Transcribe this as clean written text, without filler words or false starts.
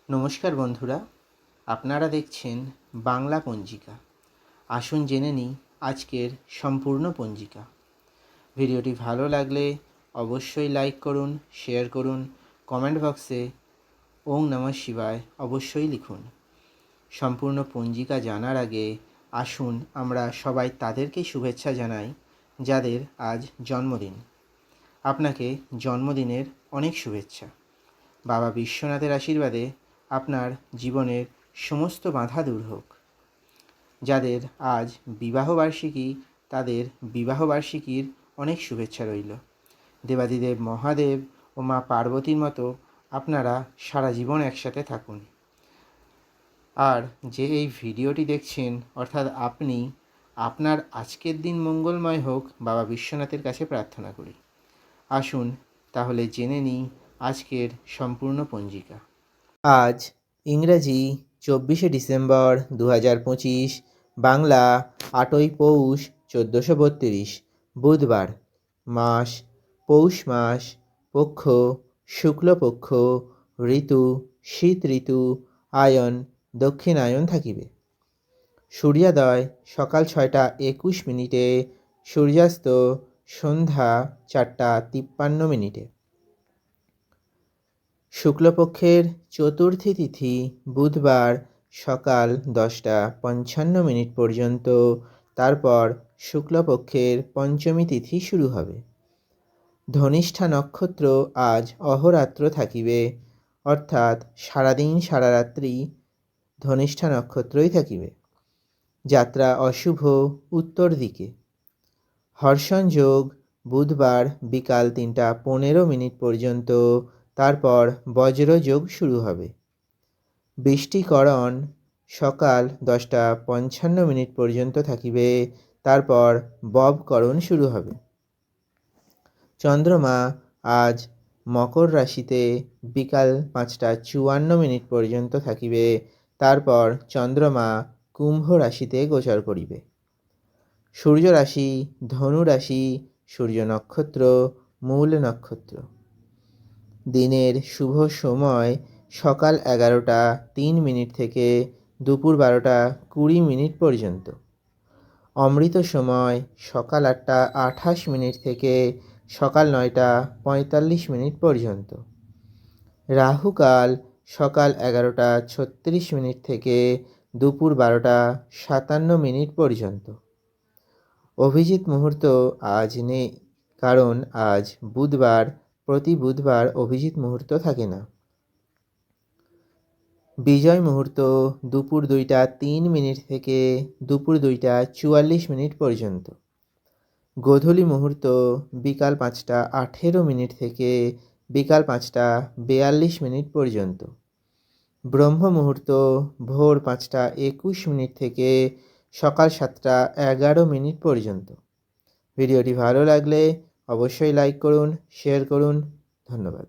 নমস্কার বন্ধুরা, আপনারা দেখছেন বাংলা পঞ্জিকা। আসুন জেনে নিই আজকের সম্পূর্ণ পঞ্জিকা। ভিডিওটি ভালো লাগলে অবশ্যই লাইক করুন, শেয়ার করুন, কমেন্ট বক্সে ওং নমঃ শিবায় অবশ্যই লিখুন। সম্পূর্ণ পঞ্জিকা জানার আগে আসুন আমরা সবাই তাদেরকে শুভেচ্ছা জানাই যাদের আজ জন্মদিন। আপনাকে জন্মদিনের অনেক শুভেচ্ছা। বাবা বিশ্বনাথের আশীর্বাদে আপনার জীবনের সমস্ত বাধা দূর হোক। যাদের আজ বিবাহবার্ষিকী তাদের বিবাহবার্ষিকীর অনেক শুভেচ্ছা রইল। দেবাদিদেব মহাদেব ও মা পার্বতীর মতো আপনারা সারা জীবন একসাথে থাকুন। আর যে এই ভিডিওটি দেখছেন অর্থাৎ আপনি, আপনার আজকের দিন মঙ্গলময় হোক বাবা বিশ্বনাথের কাছে প্রার্থনা করি। আসুন তাহলে জেনে নিই আজকের সম্পূর্ণ পঞ্জিকা। আজ ইংরেজি 24শে ডিসেম্বর 2025, বাংলা 8ই পৌষ 1432, বুধবার, মাস পৌষ মাস, পক্ষ শুক্লপক্ষ, ঋতু শীত ঋতু, আয়ন দক্ষিণায়ন থাকিবে। সূর্যোদয় সকাল 6টা 21 মিনিটে, সূর্যাস্ত সন্ধ্যা 4টা 53 মিনিটে। শুক্লপক্ষের চতুর্থী তিথি বুধবার সকাল 10টা 55 মিনিট পর্যন্ত, তারপর শুক্লপক্ষের পঞ্চমী তিথি শুরু হবে। ধনিষ্ঠা নক্ষত্র আজ অহোরাত্র থাকিবে, অর্থাৎ সারাদিন সারারাত্রি ধনিষ্ঠা নক্ষত্রই থাকিবে। যাত্রা অশুভ উত্তর দিকে। হর্ষণ যোগ বুধবার বিকাল 3টা 15 মিনিট পর্যন্ত, তারপর বজ্রযোগ শুরু হবে। বৃষ্টিকরণ সকাল 10টা 55 মিনিট পর্যন্ত থাকিবে, তারপর ববকরণ শুরু হবে। চন্দ্রমা আজ মকর রাশিতে বিকাল 5টা 54 মিনিট পর্যন্ত থাকিবে, তারপর চন্দ্রমা কুম্ভ রাশিতে গোচর করিবে। সূর্য রাশি ধনু রাশি, সূর্য নক্ষত্র মূল নক্ষত্র। দিনের শুভ সময় সকাল 11টা 3 মিনিট থেকে দুপুর 12টা 20 মিনিট পর্যন্ত। অমৃত সময় সকাল 8টা 28 মিনিট থেকে সকাল 9টা 45 মিনিট পর্যন্ত। রাহুকাল সকাল 11টা 36 মিনিট থেকে দুপুর 12টা 57 মিনিট পর্যন্ত। অভিজিৎ মুহূর্ত আজ নেই, কারণ আজ বুধবার, প্রতি বুধবার অভিজিৎ মুহূর্ত থাকে না। বিজয় মুহূর্ত দুপুর 2টা 3 মিনিট থেকে দুপুর 2টা 44 মিনিট পর্যন্ত। গোধূলি মুহূর্ত বিকাল 5টা 18 মিনিট থেকে বিকাল 5টা 42 মিনিট পর্যন্ত। ব্রহ্ম মুহূর্ত ভোর 5টা 21 মিনিট থেকে সকাল 7টা 11 মিনিট পর্যন্ত। ভিডিওটি ভালো লাগলে অবশ্যই লাইক করুন, শেয়ার করুন। ধন্যবাদ।